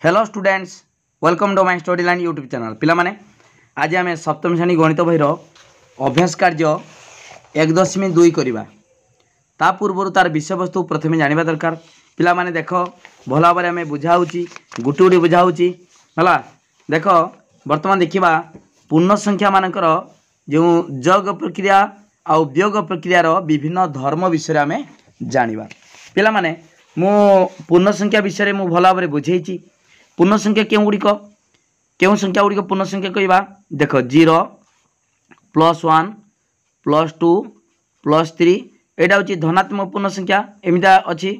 Hello students, welcome to my study line YouTube channel. पिला माने आज आम सप्तम श्रेणी गणित बहीर अभ्यास कार्य 1.2 करवा। ता पूर्व तार विषय वस्तु प्रथम जाना दरकार। पिला माने देख भल भाव आम बुझाऊँ गोटे गोटे बुझाऊँ है। देख बर्तमान देखा पूर्ण संख्या मानकर जो जोग प्रक्रिया आउ वियोग प्रक्रियार विभिन्न धर्म विषय आम जाना। पिला माने मु पूर्ण संख्या विषय में भल भाव बुझे। पूर्ण संख्या क्यों संख्या गुड़िक पूर्ण संख्या कहवा देख 0 +1 +2 +3 यहाँ हूँ धनात्मक पूर्ण संख्या एमता अच्छी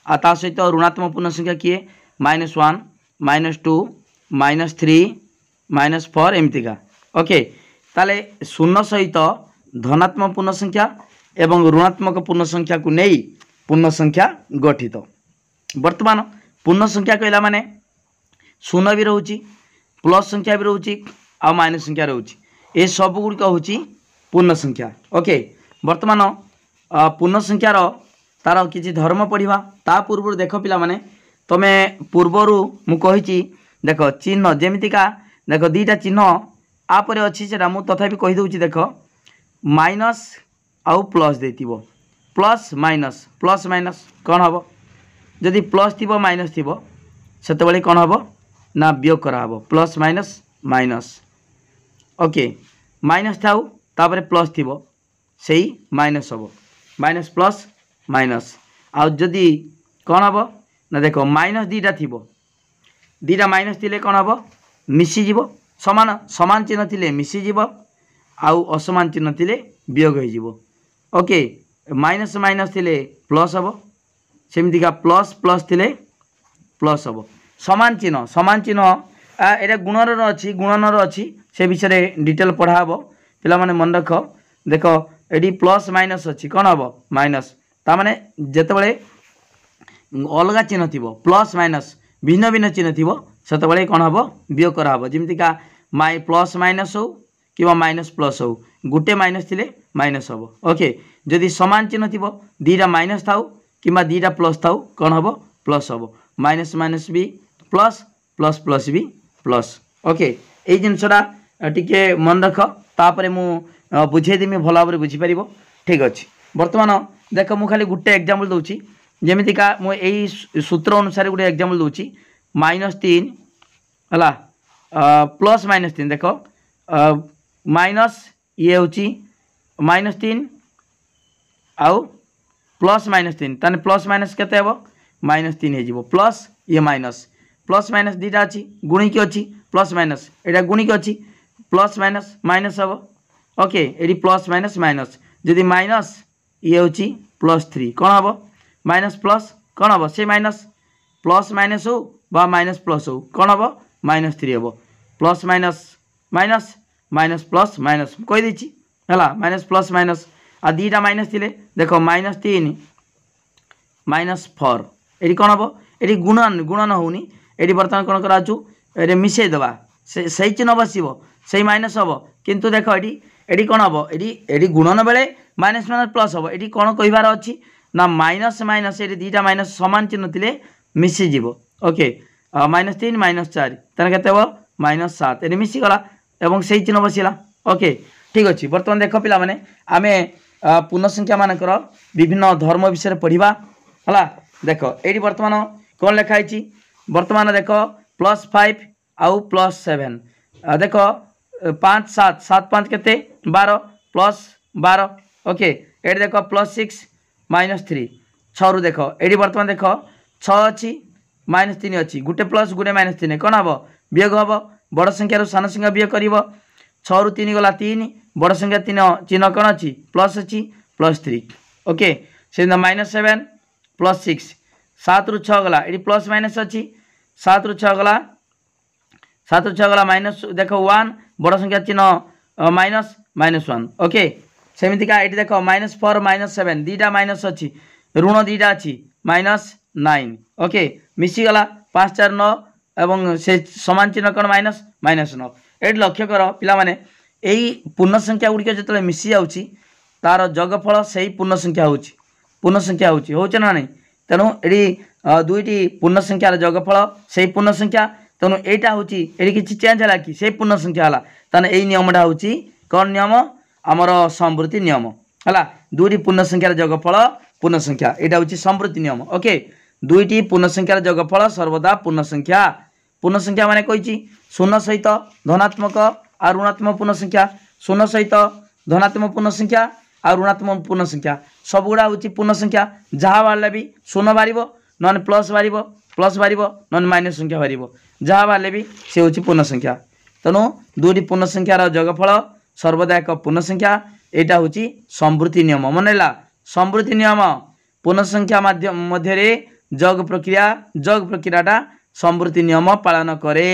आ सहित ऋणात्मक पूर्ण संख्या किए -1 -2 -3 -4 एमतीका। ओके ताले शून्य सहित धनात्मक पूर्ण संख्या एवं ऋणात्मक पूर्ण संख्या को नहीं पूर्ण संख्या गठित। वर्तमान पूर्ण संख्या कहला माने शून्य भी रोचे प्लस संख्या भी रोचे आ माइनस संख्या रोचे ये सब गुड़िक हूँ पूर्ण संख्या। ओके वर्तमान पूर्ण संख्यार तार किसी धर्म पढ़ा ता पूर्व देख पिला माने तमे पूर्वर मुझे देख चिन्ह जमीतिका देख दीटा चिन्ह आपर अच्छी से तथापि कहीदे देख माइनस आउ प्लस दे प्लस माइनस कौन हम जदि प्लस थी माइनस थी से कौन हम ना वियोग कराब plus minus minus. Okay minus थाउ तापर प्लस थी से माइनस हम माइनस प्लस माइनस आउ जदि कौन हम ना देख माइनस दीटा थी दीटा माइनस थी कौन हम मिसीज समान समान चिन्ह थी मिसीज आउ असमान चिन्ह थी वियोग हो। ओके माइनस माइनस थी प्लस हम सेमतिका प्लस प्लस थी प्लस हम समान चिन्ह यहाँ गुणर अच्छी गुणनर अच्छी से विषय डिटेल पढ़ा हम पिला माने मन रख देख ये प्लस माइनस अच्छी कौन हम माइनस ताने जितेबाला अलग चिन्ह थी प्लस माइनस भिन्न भिन्न चिन्ह थी से कौन हम वियोग कराब जमीतिका प्लस माइनस हो कि माइनस प्लस हो गोटे माइनस थी माइनस हम। ओके जदि समान चिन्ह थी दीटा माइनस थाउ कि दीटा प्लस थाउ कौन हम प्लस हम माइनस माइनस भी प्लस प्लस प्लस भी प्लस। ओके ये जिनसा टिके मन रख तापर मु बुझेदेमी भल भाव बुझीपर ठीक अच्छे। बर्तमान देख मु खाली गोटे एग्जांपल दूची जमीतिका मुझे सूत्र अनुसार गोटे एग्जांपल दूची -3 है प्लस -3 देख माइनस ये हूँ -3 आउ प्लस -3 ताने प्लस माइनस केते हेबो -3 हो प्लस ये प्लस माइनस दीटा अच्छी गुणिकी अच्छी प्लस माइनस यहाँ गुणिकी अच्छी प्लस माइनस माइनस हम। ओके ये प्लस माइनस माइनस जदि माइनस ये हूँ +3 कौन हम माइनस प्लस कौन हम से माइनस प्लस माइनस हो माइनस प्लस हो कौन हम -3 हम plus minus minus minus plus minus कहीदे है माइनस प्लस माइनस आ दीटा माइनस थी देख -3 -4 ये कौन हम ये गुणन गुणन होनी ये बर्तमान कौन करा मिसई दबा से चिन्ह बस से माइनस हम किंतु देख ये कौन हम ये गुणन बेले माइनस माइनस प्लस हम ये कौन कहार अच्छी ना माइनस माइनस ये दीटा माइनस समान चिन्ह थी मिसीज। ओके -3 -4 तेना के -7 ये मिसीगला एवं से चिन्ह बसला। ओके ठीक अच्छे। बर्तमान देख पिला माने आमे पूर्ण संख्या मानकर विभिन्न धर्म विषय पढ़ा है। देख ये बर्तमान कौन लिखाई बर्तमान देख +5 आउ +7 देख 5 7 7 5 के 12 +12। ओके ये देख +6 -3 6 रु देख ये बर्तमान देख 6 अच्छी -3 अच्छी गोटे प्लस गोटे -3 कौन हम वियोग हम बड़ संख्यार सान संख्या वियोग कर 6 रु 3 गला 3 बड़ संख्या 3 चिन्ह कौन अच्छी प्लस अच्छी +3। ओके से -7 +6 7 रु 6 गला ये प्लस माइनस अच्छी 7 रु 6 गला माइनस देख 1 बड़ संख्या चिन्ह माइनस -1। ओके सेमतिका ये देख -4 -7 दीटा माइनस अच्छी ऋण दीटा अच्छी -9। ओके मिसीगला 5 4 9 एवं से समान चिन्ह कौन -9 ये लक्ष्य कर पिला माने यही पूर्ण संख्या गुड़िक जो मिसी जाऊँगी तार जगफल से ही पूर्ण संख्या हो ना नहीं तेणु ये दुईटी पूर्ण संख्यार जोगफल से पूर्ण संख्या तेणु यहाँ हूँ ये किसी चेंज है कि से पूर्ण संख्या है ताने यही नियमटा हूँ कौन नियम आमर संवृत्ति नियम है दुईटी पूर्ण संख्यार जोगफल पूर्ण संख्या यहाँ हूँ संवृत्ति नियम ओके दुईटी पूर्ण संख्यार जोगफल सर्वदा पूर्ण संख्या माने कही शून्य सहित धनात्मक आ ऋणात्मक पूर्ण संख्या शून्य सहित धनात्मक पूर्ण संख्या आ ऋणात्मक पूर्ण संख्या सबुड़ा हूँ पूर्ण संख्या जहाँ बाहर भी शून्य बाहर नन प्लस बाहर नन माइनस संख्या बाहर जहाँ बाहर भी से हूँ पूर्ण संख्या तेणु दुईटी पूर्ण संख्यार जोगफल सर्वदा एक पूर्ण संख्या यहाँ हूँ संवृत्ति नियम मन है संवृत्ति नियम पूर्ण संख्या मध्य जोग प्रक्रियाटा संवृत्ति नियम पालन करे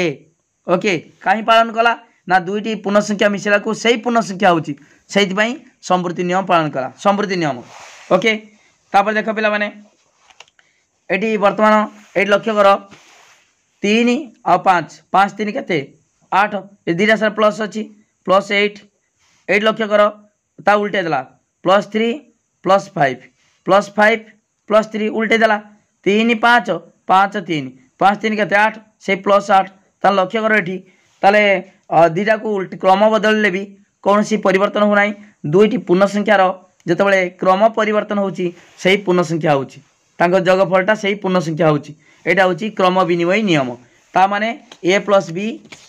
ओके कहीं पालन कला ना दुईटी पूर्ण संख्या मिसेला को सही पूर्ण संख्या होची सेइथिबाई संवृत्ति नियम पालन कला संवृत्ति नियम ओके तापर देख पिला माने एटी वर्तमान एटी लक्ष्य कर 3 आ 5 5 3 केते 8 ए दीटा सार प्लस अछि प्लस 8 8 लक्ष्य कर ता उल्टे देला +3 +5 +5 +3 उल्टे देला 3 5 5 3 5 3 केते 8 से +8 ता लक्ष्य कर एठी ताले दीटा को उल्टी क्रम बदलले भी कौन सी परिवर्तन हो ना दुईटी पूर्ण संख्यार जितेबाला क्रम परिवर्तन होची सही पूर्ण संख्या होची तांको जोगफलटा सही पूर्ण संख्या होची एटा होची क्रम विनिमय नियम ता माने a + b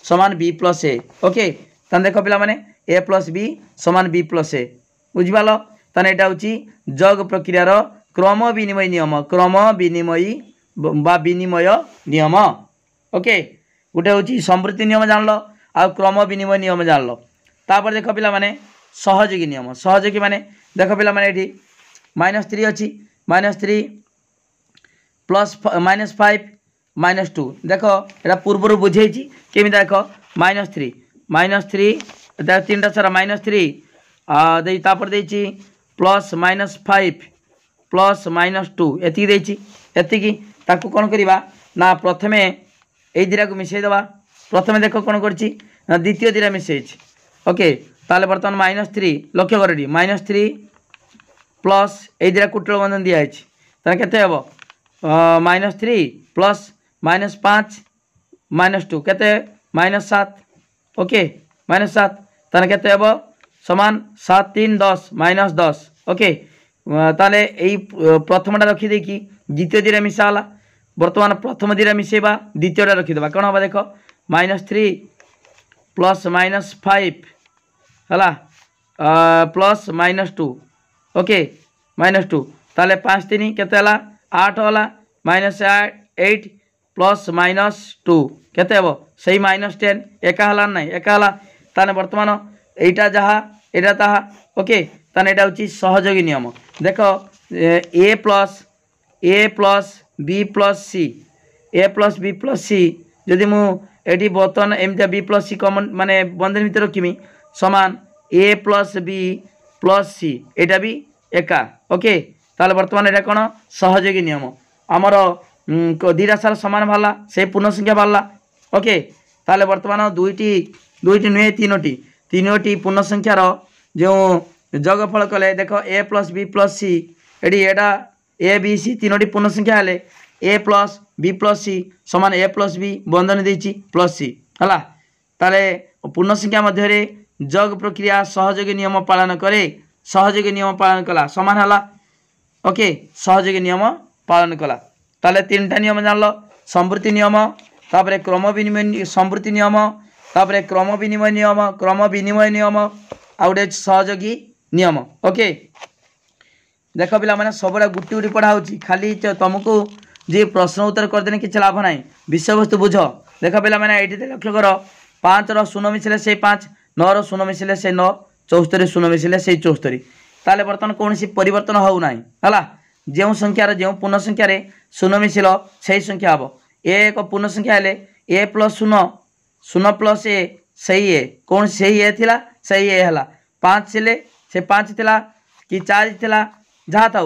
= b + a okay तान देखो पिला माने a + b = b + a बुझिबालो ताने एटा होची जोग प्रक्रियार क्रम विनिमय नियम ओके गोटे होची संवृत्ति नियम जानलो आ क्रम विनिमय नियम जानलो तापर देख पिला माने सहयोगी नियम सहयोगी माने देख पिला माने एठी -3 अछि -3 प्लस -5 -2 देख एटा पूर्व बुझेछि केमि देख -3 तीनटा सारा -3 दे तापर देछि +-5 +-2 एति देछि एति ताकू कोन करिबा ना प्रथमे ए दिरा को मिसई दबा प्रथमे देख कोन करछि द्वितीय दिरा मिसई ओके ताले बर्तमान -3 लक्ष्य कर -3 प्लस ए दिरा कुटल बंधन दिया है ताने केते हेबो -3 प्लस -5 -2 केते -7 ओके -7 ताने केते हेबो समान 7 3 10 -10 ओके ताले एई प्रथमटा रखी दे कि द्वितीय दिरा मिसाला बर्तमान प्रथम दिरा मिसेबा द्वितीयटा रखीदेबा कौन हम देख -3 प्लस -5 है +-2 ओके -2 ताले 5 3 केते हला 8 हला -8 +-2 केते हेबो सही -10 एका हला नहीं एका हला ताने वर्तमान एटा जहा एटा ताहा ओके ताने एटा होची सहयोगी नियम देख a plus b plus c a plus b plus c जदि मु एटी बर्तन एमती b प्लस c कमन माने बंधन भितर रखिमी समान a plus b plus c एटा भी एका ओके ताले वर्तमान एटा कोन सहयोगी नियम आमर दीटा सार समान बाहला से पूर्ण संख्या बाहला ओके ताले वर्तमान दुईटी नुहे तीनोटी पूर्ण संख्यार जो जोगफल कले देख a plus b plus c eighty Etah a b c तीनोटी पूर्ण संख्या हेले a plus b plus c समान a प्लस b बंधन देछि प्लस c हला ताले पूर्ण संख्या मध्य जोग प्रक्रिया सहयोगी नियम पालन करे सहयोगी नियम पालन कला समान हला ओके सहयोगी नियम पालन कला ताले तीनटा नियम जानलो संवृत्ति नियम तापरे क्रम विनिमय संवृत्ति नियम तापरे क्रम विनिमय नियम आउटे सहयोगी नियम ओके देख पिला माने सबरा गुटी गुटी पढ़ा होची खाली तुमको जे प्रश्न उत्तर कर देने किछ लाभ नाही विषय वस्तु बुझ देख पिला माने एठी लक्ष्य कर 5 रो 0 मिसिले से 5 9 रो 0 मिसिले से 9 74 0 मिसिले से 74 ताले बर्तन कोनसी परिवर्तन हो नाही हला जे संख्या रे जे पूर्ण संख्या रे 0 मिसिलो सही संख्या हबो ए एक पूर्ण संख्या हेले a प्लस 0 प्लस a सही है कौन सही है थिला सही है हला 5 छिले से 5 थिला कि 4 थिला जहाँ था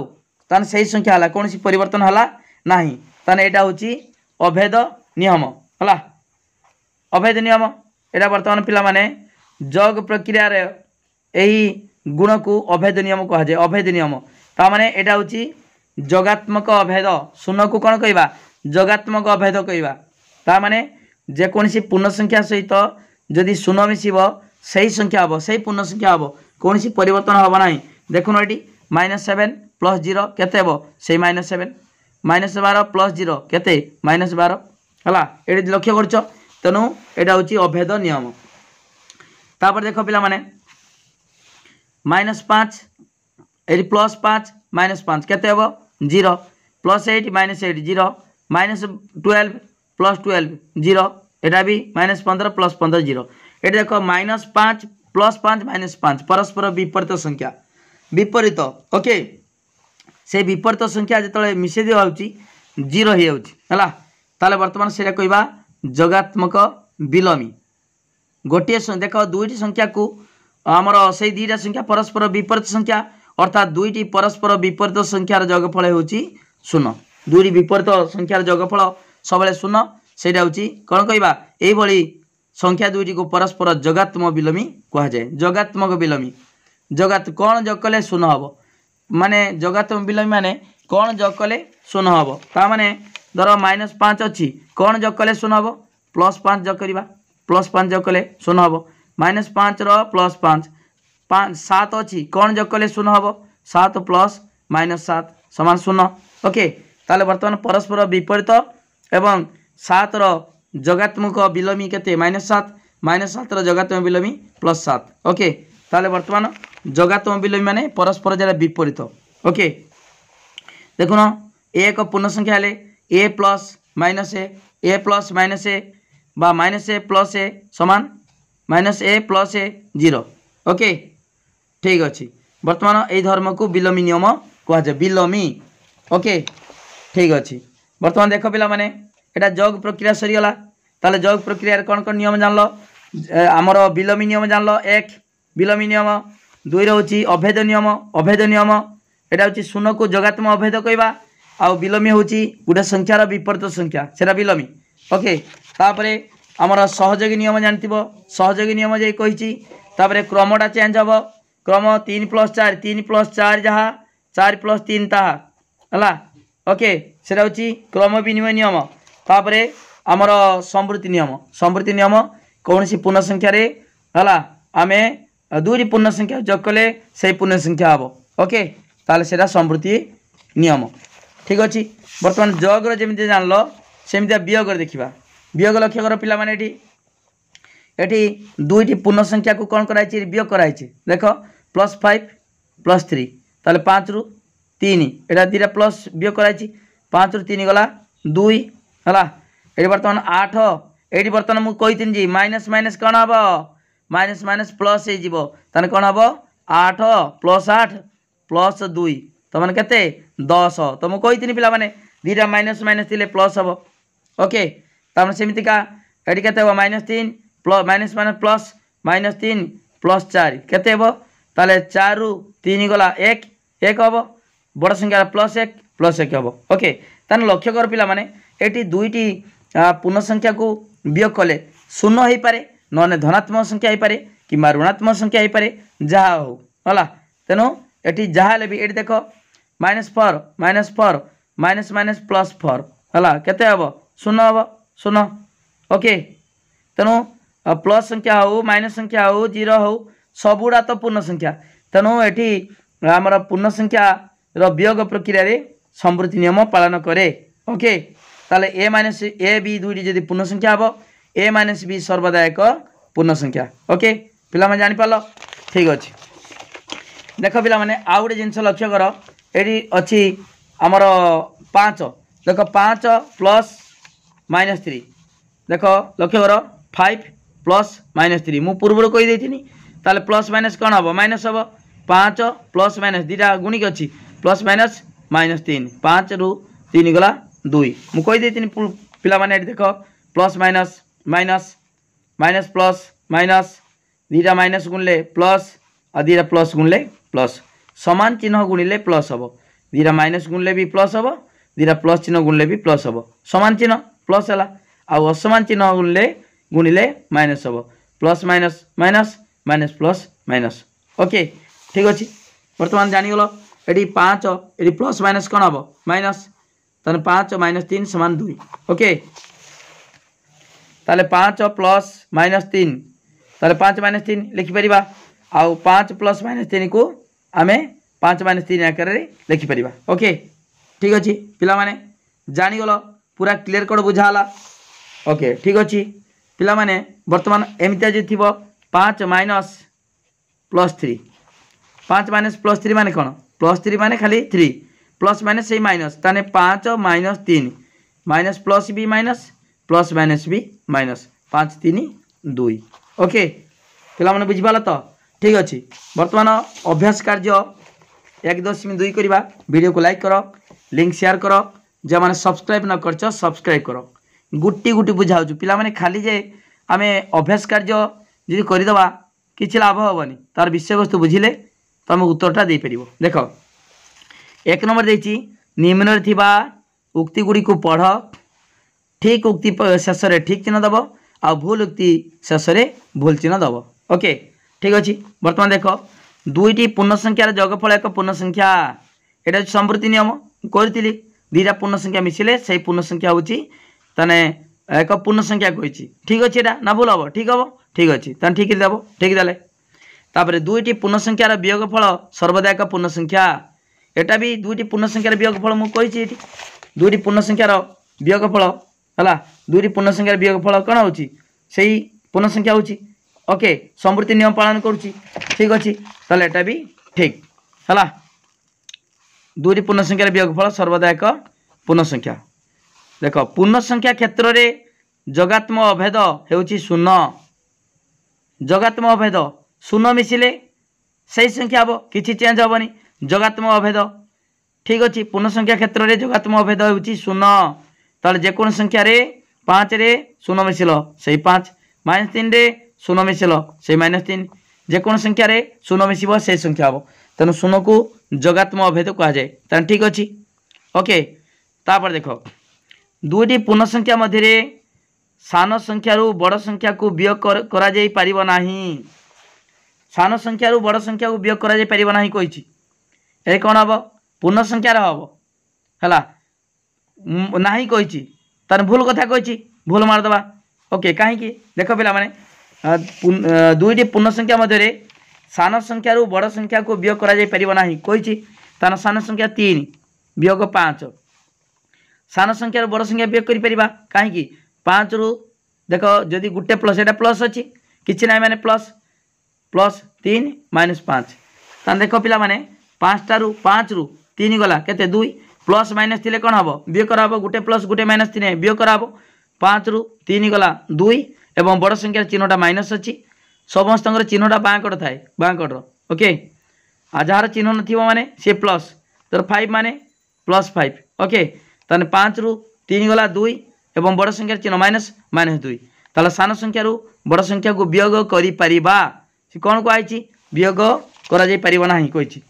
तान सही संख्या हला कौन सी परिवर्तन हला नाही तान एटा होची अभेद नियम हला अभेद नियम एटा वर्तमान पिला माने जोग प्रक्रिया रे एही गुण को अभेद नियम कहा जाए अभेद नियम ता माने एटा होची जगात्मक अभेद शून्य को कौन कहवा जगात्मक अभेद कहवा ता माने जेकोसी पूर्ण संख्या सहित जदि शून्य मिसिब सही संख्या हम सही पूर्ण संख्या हम कौन परिवर्तन हम ना देखुन ये -7 + 0 केते हम से -7 -12 + 0 केते -12 है ये लक्ष्य कर तेणु यहाँ हूँ अभेद नियम। तापर देख पिला माने -5 ये +5 -5 केते हम 0 +8 -8 0 -12 + 12 0 एटा भी -15 + 15 0 ये देख -5 + 5 -5 परस्पर विपरीत संख्या विपरीत ओके से विपरीत संख्या जो मिसे दिया जीरो हो जाए बर्तमान से कहवा जगात्मक विलोमी गोटे देख दुईटी संख्या को आमर से दुईटा संख्या परस्पर विपरीत संख्या अर्थात दुईटी परस्पर विपरीत संख्यार जगफल हो शून्य दुईटी विपरीत संख्यार जगफल सब शून्य से कौन कहवा यही संख्या दुईटी को परस्पर जगात्मक विलोमी कह जाए जगात्मक विलोमी जगात कौन जग कले शून्य हम माने जगात्मक विलोमी माने कौन जग कले शून्य हम ता माने धर -5 अच्छी कौन जग कले शून्य हम +5 जग करवा +5 जग कले शून्य हम -5 +5 7 अच्छी कौन जग कले शून्य हम 7 + -7 समान शून्य ओके ताले बर्तमान परस्पर विपरीत एवं 7 रो जगात्मक विलोमी केते -7 -7 रो जगात्मक विलोमी +7 ओके ताले बर्तमान जगात्मक विलोमी माने परस्पर जरा विपरीत ओके देखुन एक पूर्ण संख्या हेले a + -a a + -a बा -a + a समान -a + a 0 ओके ठीक अच्छे बर्तमान यही धर्म को विलोमी नियम कह जाए विलोमी ओके ठीक अच्छे बर्तमान देख पिला माने एटा जग प्रक्रिया सरीगला ताले जग प्रक्रिया कौन कौन नियम जानल आमर विलोमी नियम जानल 1 विलोमी नियम 2 रोचे अभेद नियम एटा हूँ शून्य को जगात्मक अभेद कहवा आ विलोमी हूँ गोटे संख्यार विपरीत संख्या सेटा विलोमी ओके तापरे आमर सहयोगी नियम जानथिबो सहयोगी नियम जे कही क्रमटा चेंज हम क्रम 3 + 4 3 + 4 जहाँ 4 + 3 ताहा है ओके सेटा हूँ क्रम विनिमय नियम तापरे आमर संवृत्ति नियम कौन सी पूर्ण संख्या रे है आमे दुईटी पूर्ण संख्या जग कले से पूर्ण संख्या हम ओके ताले सेटा संवृत्ति नियम ठीक अच्छे बर्तमान जग्र जमी जान सेमती वियोग देखा वियोग लक्ष्य कर पिला माने एटी दुईटी पूर्ण संख्या को कौन कराई वियोग कराई देख +5 + 3 ताले 5 रु 3 एटा दीटा प्लस वियोग कराई 5 रु 3 गला 2 है ये बर्तमान 8 ये बर्तमान मुझे कही जी माइनस माइनस कौन हम माइनस माइनस प्लस हो कौन हम 8 + 8 + 2 तो मैंने केते 10 तो मुझे कही पिला माने दीटा माइनस माइनस थे प्लस हम ओके तमें सेमतिका ये के -3 माइनस माइनस -3 + 4 केते हम ताले 4 रु 3 गला 1 1 हम बड़ संख्या +1 हम ओके ताने लक्ष्य कर पिला माने एटी दुईटी पूर्ण संख्या को वियोग कले शून्य हो पारे न धनात्मक संख्या हो पारे कि ऋणात्मक संख्या हो पारे जहाँ हो है तेणु ये जहाँ भी ये देख -4 माइनस माइनस +4 है केते हम शून्य हम शून्य ओके तेणु प्लस संख्या हो माइनस संख्या हो 0 हो सबुड़ा तो पूर्ण संख्या तेणु ये आमर पूर्ण संख्या वियोग प्रक्रिया रे संवृत्ति नियम पालन करे ओके ताले a b दुईटी जदि पूर्ण संख्या हम a - b सर्वदा एक पूर्ण संख्या ओके पिला जानी पाल ठीक अच्छे देख पिला माने आउ गोटे जिनस लक्ष्य कर ये अच्छी आमर 5 देख 5 + -3 देख लक्ष्य कर 5 + -3 मु पूर्व कही ताले प्लस माइनस कौन हम माइनस हम 5 + दीटा गुणिक अच्छी +- 5 रु 3 गला 2 मु कही पिला माने देख plus minus minus minus plus minus दीटा माइनस गुणले प्लस आ दीटा प्लस गुणले प्लस समान चिन्ह गुणिले प्लस हम दीटा माइनस गुणले भी प्लस हम दीटा प्लस चिन्ह गुणले भी प्लस हम समान चिन्ह प्लस है असमान चिन्ह गुणिले माइनस हम plus minus minus minus plus minus okay ठीक अच्छे बर्तमान जानीगल ये 5 ये प्लस माइनस कौन हम माइनस ताले 5 माइनस 3 समान 2 ओके ताले 5 प्लस माइनस 3 ताले 5 माइनस 3 लिखिपर आउ 5 प्लस माइनस 3 को आम 5 माइनस 3 आकार लिखिपर ओके ठीक अच्छे पिला माने जानीगल पूरा क्लीयर कट बुझाला ओके ठीक अच्छे पिला माने बर्तमान एमती जो थी 5 माइनस प्लस 3 5 माइनस प्लस 3 माने कौन प्लस 3 माने खाली 3 प्लस माइनस से माइनस ताने 5 माइनस 3 माइनस प्लस भी माइनस भी माइनस 5 3 2 ओके पिला माने बुझिपाला तो ठीक अच्छे बर्तमान अभ्यास कार्य 1.2 करवा वीडियो को लाइक करो लिंक शेयर करो जो मैंने सब्सक्राइब न कर सब्सक्राइब करो गुटी गुटी बुझाऊँ पिला माने खाली जे आम अभ्यास कार्य जी करदे किसी लाभ हेनी तार विषय वस्तु बुझिले तुम उत्तरटा दे पार देख 1 नंबर देती निम्न थी उक्ति गुड़ी को पढ़ ठीक उक्ति शेष में ठीक चिन्ह दब आ भूल उक्ति शेष में भूल चिन्ह दब ओके ठीक अच्छे बर्तमान देख दुईटी पूर्ण संख्यार जगफल एक पूर्ण संख्या यहाँ संवृत्ति नियम करी दीटा पूर्ण संख्या मिसिले से पूर्ण संख्या हूँ ताने एक पूर्ण संख्या कही ठीक अच्छे यहाँ ना भूल हम ठीक अच्छे ताने ठीक देव ठीक देले तापर दुईटी पूर्ण संख्यार वियोगफल सर्वदा एक पूर्ण संख्या यहाँ भी दुईटी पूर्ण संख्यार वियोगफल मुझे दुईटी पूर्ण संख्यार वियोगफल है दुईटी पूर्ण संख्यार वियोगफल कौन हो पूर्ण संख्या हूँ ओके संवृत्ति नियम पालन करुच्ची ठीक अच्छे ताले एटा भी ठीक है दुईटी पूर्ण संख्यार वियोगफल सर्वदा एक पूर्ण संख्या देख पूर्ण संख्या क्षेत्र में जगात्म अभेद होउची शून्य जगात्म अभेद शून्य मिसिले सही संख्या हम किसी चेंज हेनी जगात्म अभेद ठीक अच्छे पूर्ण संख्या क्षेत्र में जगात्म अभेद होउची शून्य ताले जेकोन संख्या रे 5 रे शून्य मिसिल से 5 माइनस 3 रे शून्य मिसिल से माइनस 3 जेकोन संख्या रे शून्य मिसिब से संख्या हम तेणु शून्य को जगात्म अभेद कह जाए तेना ठीक अच्छे ओके तापर देख दुईटी पूर्ण संख्या मध्य सान संख्यारू बड़ संख्या को वियोग करा जाई परिबो नाही सान संख्यारू बड़ संख्या को वियोग करा जाई परिबो नाही कहिछि ए कोन हबो पूर्ण संख्या रे हबो हला नाही कहिछि तार भूल कथा कहिछि भूल मार दबा ओके काहे कि देखो पिला माने दुईटी पूर्ण संख्या मध्य सान संख्यारू बड़ संख्या को वियोग करा जाई परिबो नाही कहिछि तार सान संख्या 3 वियोग 5 सान संख्यार बड़ संख्या वियोग करि परिबा काहे कि 5 रु देख जदि गुटे प्लस एटा प्लस अच्छी किसी ना माने प्लस प्लस 3 माइनस 5 तान देख पिला माने 5 रु 3 गला केते 2 प्लस माइनस थिले कोन हबो वियोग करा हबो गुटे प्लस गुटे माइनस 3 वियोग करा हबो 5 रु 3 गला 2 एवं बड़ संख्यार चिन्हटा माइनस अच्छी समस्त चिन्हटा बाँकड़ थाए बाँकड़ ओके आ जार चिन्ह नथिबो माने से प्लस तर 5 माने प्लस 5 ओके ताने 5 रु 3 गला 2 एवं बड़ संख्यार चिन्ह माइनस माइनस 2 ताला सान संख्यारू बड़ संख्या को वियोग करि परिबा से कौन कही वियोग करा जाई परिबा नाही कहिछि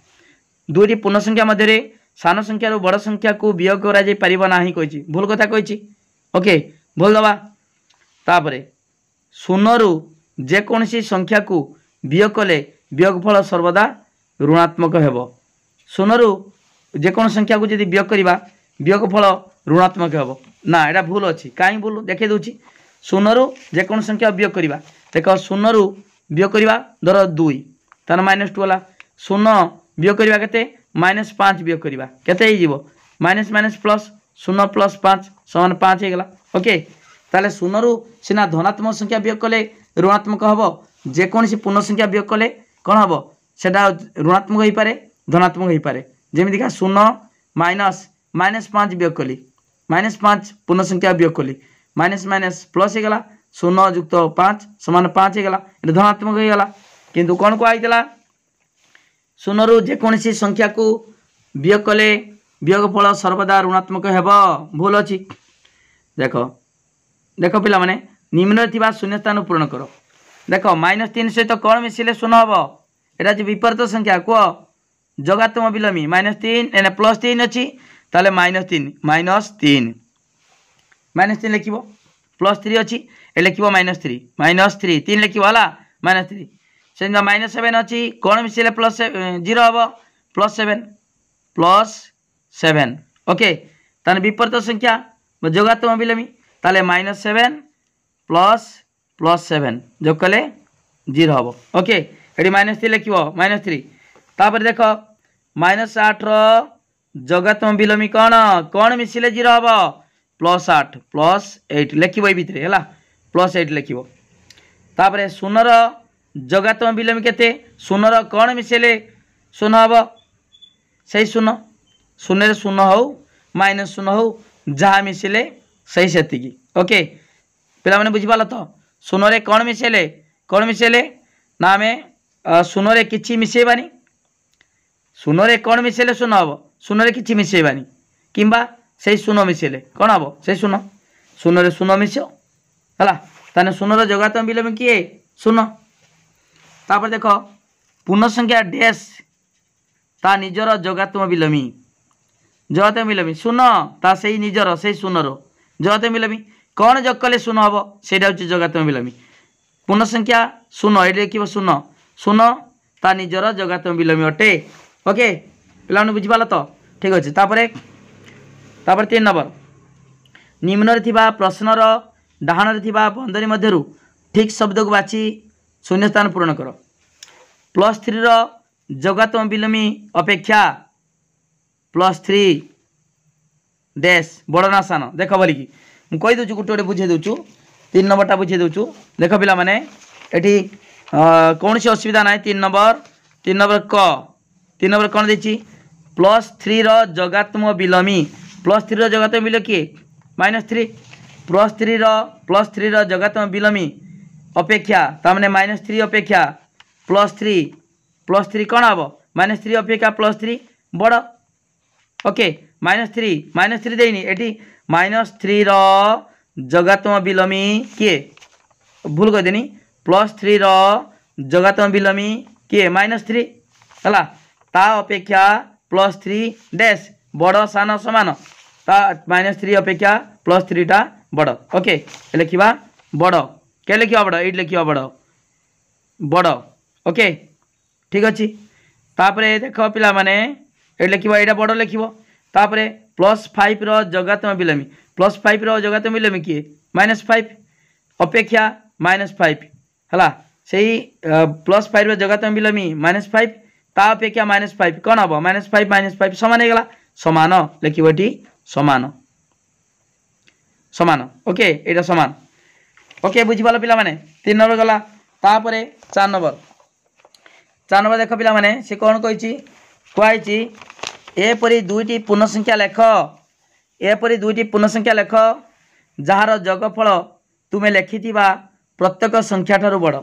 दुईटी पूर्ण संख्या मध्य सान संख्यारू बड़ संख्या को वियोग करा जाई परिबा नाही कहिछि भूल कथा कहिछि ओके भूल दबा तापरे शून्यरू जेकोसी संख्या को वियोग कले वियोगफल सर्वदा ऋणात्मक हेबो शून्यरू जेकोसी संख्या को यदि वियोग करिबा वियोगफल ऋणात्मक हेबो ना एटा भूल अच्छी कहीं भूल देखे दूची शून्यरू जेकोन संख्या वियोग करवा देख शून्यरू वियोग करवा धर 2 तार माइनस 2 गला शून्य वियोग करवा केते माइनस 5 वियोग करवा केते हो माइनस माइनस प्लस 0 प्लस 5 समान 5 हो गला ओके ताले शून्यरू सीना धनात्मक संख्या वियोग कले ऋणात्मक हम जेकोसी पूर्ण संख्या वियोग कले कौन हम सेटा ऋणात्मक हो पारे धनात्मक हो पारे जमीका 0 माइनस माइनस 5 वियोग कली माइनस 5 पूर्ण संख्या वियोग कली माइनस माइनस प्लस हो गला 0 युक्त 5 समान 5 हो गला ये धनात्मक हो गला किंतु कौन कहला शून्यरू जेकोसी संख्या को वियोग कले वियोगफल सर्वदा ऋणात्मक हेब भूल अच्छी देख देख पिला माने निम्न थिबा शून्य स्थान पूर्ण कर देख -3 सहित कौन मिसिले शून्य हम एटा जो विपरीत संख्या कह जगात्म विलोमी -3 एने +3 अच्छी ताले -3 -3 लिख +3 अच्छी ए लिख -3 3 लिख -3 से -7 अच्छी कौन मिसिले +0 हम +7 +7 ओके ताने विपरीत संख्या जोगात्मक विलोमी ताले -7 +7 जोग कले 0 हम ओके ये -3 लिख -3 तापर देख -8 जोगात्मक विलोमी कौन कौन मिसिले 0 हम +8 +8 लिख भितर है +8 लिख तापर 0 जोगात्मक विलोमी केते 0 कौन मिसेले 0 हम से 0 0 0 हो -0 हो जहाँ मिसेले सही से ओके पिला माने बुझिपाल तो 0 रे कौन मिसेले ना आम 0 रे किछि मिसेबानी 0 रे कौन मिसेले 0 हम 0 रे किछि मिसेबानी किंबा से 0 मिसेले कौन हम से 0 0 रे 0 मिस है ताने 0 जोगात्मक विलोमी किए 0 तापर देख पूर्ण संख्या डैश ता निजर जोगात्मक विलोमी 0 ता से निजर से 0 जोगात्मक विलोमी कौन जोग कले 0 हम से जोगात्मक विलोमी पूर्ण संख्या 0 ये लिख 0 0 ता निजर जोगात्मक विलोमी अटे ओके पिला बुझिपाल तो ठीक अच्छे तापर 3 नंबर निम्न प्रश्नर डाहाण बंदरी मध्यरु ठीक शब्द को बाछि शून्य स्थान पूरण कर +3 जोगात्मक विलोमी अपेक्षा +3 डैश बड़ ना सान देख बोलिकी मुझे कही दूँ गोटे गोटे बुझे दूँ 3 नंबरटा बुझे दूँ देख पिला माने एठी कौन सी असुविधा ना 3 नंबर कौन देखी +3 जोगात्मक विलोमी +3 जोगात्मक विलोमी किए -3 +3 जोगात्मक विलोमी अपेक्षा तामने -3 अपेक्षा +3 कौन हम -3 अपेक्षा +3 बड़ ओके -3 देनी एटी -3 जोगात्मक विलोमी किए भूल करदेनी +3 जोगात्मक विलोमी किए -3 है ता अपेक्षा +3 डैश बड़ सान समान ता -3 अपेक्षा +3 टा बड़ ओके लिखा बड़ के लिखा बड़ ये लिखा बड़ ओके ठीक अच्छे तापर देख पिला माने ये लिखा यहाँ बड़ लिख तापर +5 जोगात्मक विलोमी +5 जोगात्मक विलोमी किए -5 अपेक्षा -5 है से +5 जोगात्मक विलोमी -5 ता अपेक्षा -5 कौन हम -5 सामान होगा सामान लिख सामान ओके यहाँ सामान ओके बुझिपाल पिला माने 3 नंबर गला तापर 4 नंबर देख पिला माने से कौन कही एपरी 2टी पूर्ण संख्या लेख एपरी 2टी पूर्ण संख्या लेख जार जोगफल तुमे लिखिथिबा प्रत्येक संख्या ठारू बड़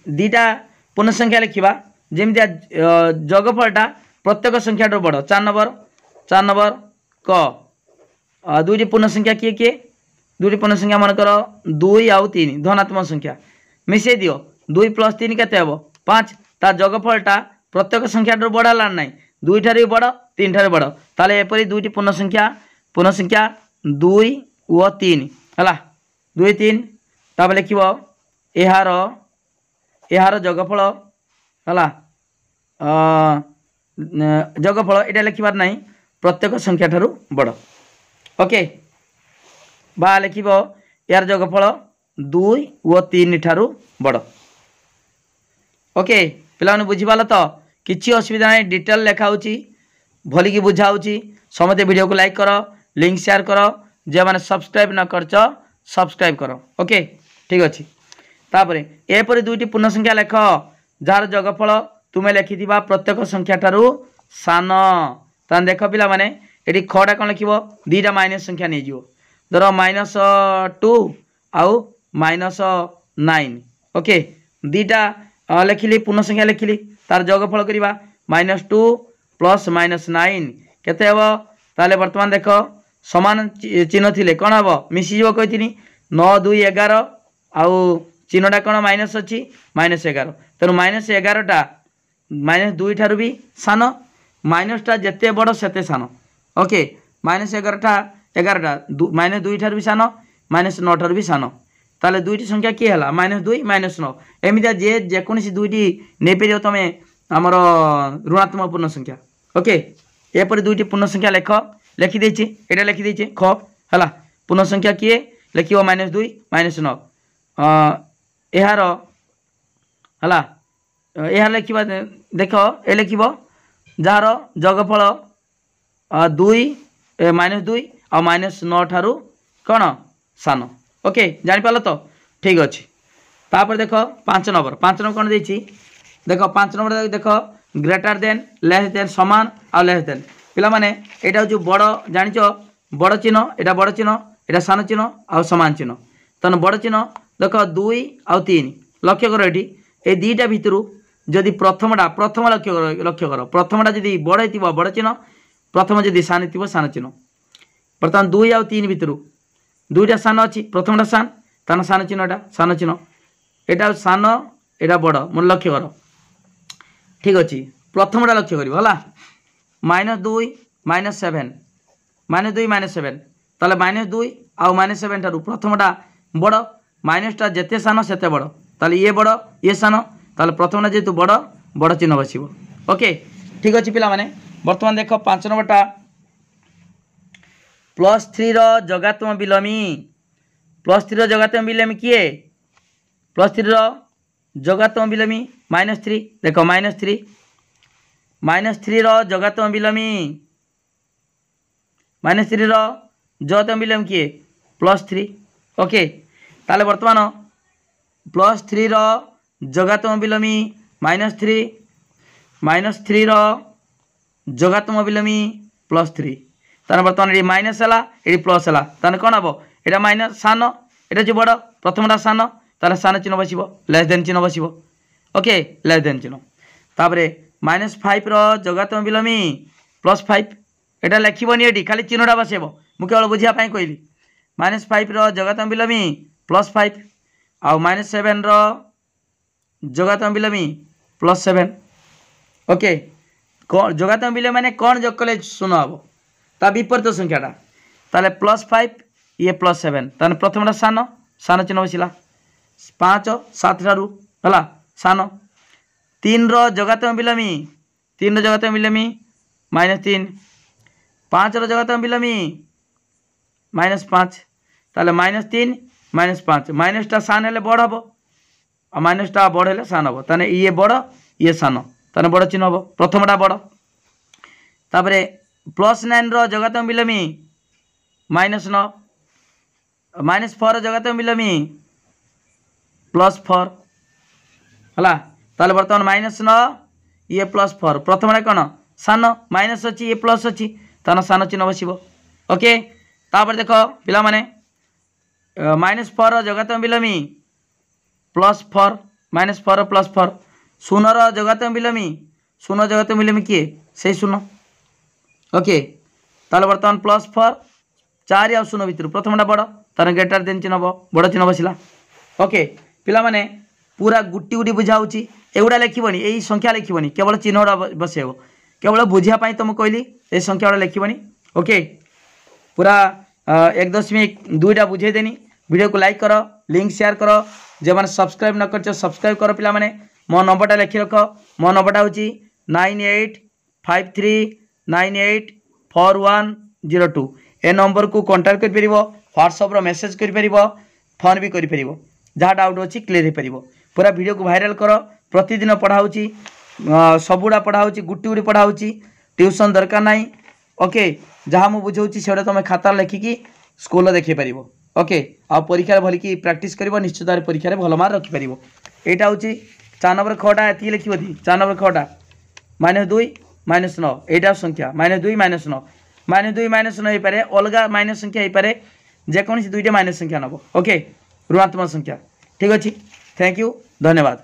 2टा पूर्ण संख्या लिखा जमी जोगफलटा प्रत्येक संख्या ठारू बड़ 4 नंबर क 2टी पूर्ण संख्या किए किए 2टी पूर्ण संख्या मनकर 2 आउ 3 धनात्मक संख्या मिसई दियो 2 + 3 केते हम 5 ता जोगफलटा प्रत्येक संख्या ठारू बड़ है ना 2 ठारू बड़ 3 ठारू बड़ ताले एपरी 2टी पूर्ण संख्या 2 और 3 है 2 3 तापर लिख यार जोगफल है जोगफल यहाँ लिखार ना प्रत्येक संख्या ठारू बड़ ओके बा लिख यार जोगफल 2 और 3 ठारू बड़ ओके पिला बुझिपाल तो किसी असुविधा नहीं डिटेल लिखाऊ भलिकी बुझाऊँगी समस्त वीडियो को लाइक कर लिंक शेयर कर जो मैंने सब्सक्राइब न कर सब्सक्राइब कर ओके ठीक अच्छे तापर एपरी 2टी पूर्ण संख्या लेख जार जोगफल तुम्हें लिखिथिबा प्रत्येक संख्या ठारू सान तान देख पिला माने एटी खटा कौन लिख 2टा माइनस संख्या नहीं जीवो धर -2 आउ -9 ओके 2टा लिखिली पूर्ण संख्या लिखिली तार जोगफल करवा -2 + -9 केते हम ताले वर्तमान देख समान चिन्ह थिले कौन हम मिसीज कही 9 2 11 आउ चिन्हटा कौन माइनस अच्छी -11 तेणु -11टा -2 ठारू भी सान माइनसटा जिते बड़ सेते सान ओके -11टा -2 ठारू भी सान -9 ठारू भी सान ताले 2टी संख्या किए है -2 -9 एमती जेकोसी 2टी नहीं पार तुम आमर ऋणात्मक पूर्ण संख्या ओके एपरी दुईटी पूर्ण संख्या लेख लिखिदे यहाँ लिखिदे ख है पूर्ण संख्या किए लिख -2 -9 यार है यार लिखा देख ए लिख जार जगफल 2 -2 आ -9 ठारू कौन सान ओके जापार तो ठीक अच्छे तापर देख 5 नंबर कौन देती देख 5 नंबर देख ग्रेटर देन लेस देन समान आ लेस देन पिला माने एटा जो बड़ जानिच बड़ चिन्ह एटा बड़ चिन्ह एटा सान चिन्ह आ समान चिन्ह तन बड़ चिन्ह देख 2 आ 3 लक्ष्य कर ये दुईटा भितर जदि प्रथम लक्ष्य कर प्रथमटा जदि बड़ हो बड़ चिन्ह प्रथम जदि सान थी सान चिन्ह बर्तमान 2 आ 3 भितर दुईटा सान अच्छी प्रथमटा सान तान सान चिन्हटा सान चिन्ह एटा सान एटा बड़ मोर लक्ष्य कर ठीक अच्छे प्रथमटा लक्ष्य कर -2 -7 -2 -7 ताले -2 आउ -7 ठारू प्रथमटा बड़ माइनसटा जिते सान से बड़ ताले ये बड़ ये सान ताले प्रथमटा जेहेतु बड़ बड़ चिन्ह बसो ओके ठीक अच्छे पिला माने बर्तमान देख 5 नंबरटा +3 जगात्म बिलोमी +3 जगात्म बिलोमी किए +3 जगात्म बिलोमी -3 देख -3 -3 जगात्म बिलोमी -3 जगात्म बिलोमी किए +3 ओके ताले बर्तमान +3 जगात्म बिलोमी -3 -3 जगात्म बिलोमी +3 ताने बर्तमान ये माइनस है ये प्लस है ताने कौन हम यहाँ माइनस सान ये जो बड़ प्रथमटा सान ताले सान चिन्ह बसो लेस देन चिन्ह बसो ओके लेस देन चिन्ह तापर -5 जगात्म बिलोमी +5 एटा लिखबनी ये खाली चिन्हटा बसेब मु केवल बुझापी कहली -5 जगात्म बिलोमी +5 आउ -7 जगात्म बिलोमी +7 ओके कौन जगात्म बिलोमी मैंने कौन जग कले शून्य हम ता विपरीत संख्याटा ताले +5 ये +7 ताने प्रथमटा सान सान चिन्ह बसला 5 7 ठारू है सान 3 जगात्म बिलोमी 3 जगात्म बिलोमी -3 5 जगात्म बिलोमी -5 ताले -3 -5 माइनसटा सान हेले बड़ हम और माइनसटा बड़ हेले सान हम ताने ये बड़ ये सान ताने बड़ चिन्ह हम प्रथमटा बड़ तापर +9 जगात्म बिलोमी -9 -4 जगात्म बिलोमी +4 है ताले बर्तमान -9 ये +4 प्रथमटा कौन सान माइनस अच्छी ये प्लस अच्छी तान सान चिन्ह बसो ओके तापर देख पिला माने -4 जगात्म बिलोमी +4 -4 +4 0 जगात्म बिलोमी 0 जगात्म बिलोमी किए से 0 ओके ताले बर्तमान +4 4 आ 0 भितर प्रथमटा बड़ तार ग्रेटर देन चिन्ह बड़ चिन्ह बसला ओके पिला माने पूरा गुटी गुटी बुझाऊँगी एगुड़ा लिखबनी यही संख्या लिखबनी केवल चिन्हटा बसैब केवल बुझापी तुम कहली ये संख्या गुड़ा लिखबनी ओके पूरा 1.2टा बुझेदेनी वीडियो को लाइक कर लिंक शेयर कर जो मैंने सब्सक्राइब न कर सब्सक्राइब कर पिला माने मो नंबरटा लिखि रख मो नंबरटा हूँ 9853984102 ए नंबर को कांटेक्ट कर व्हाट्सएप रो मेसेज कर फोन भी कर जहाँ डाउट अच्छी क्लीयर हो पार पूरा वीडियो को वायरल कर प्रतिदिन पढ़ाऊँगी सबुड़ा पढ़ाऊँगी गुटी गुटी पढ़ाऊँगी ट्यूशन दरकार ना ओके जहाँ मुझे बुझाऊँगी से तुम खाता लिखिकी स्कूल देखे पार ओके आ परीक्षा भलिकी प्रैक्टिस कर निश्चित भाव परीक्षा भल मार्क रखिपर यहाँ हूँ 4 नंबर 6टा ये लिखी 4 नंबर 6टा -2 -9 यहाँ संख्या -2 -9 -2 -9 हो पाए अलग माइनस संख्या हो पाए जेकोसी दुईटा माइनस संख्या नब ओके ऋणात्मक संख्या ठीक अच्छे थैंक यू धन्यवाद।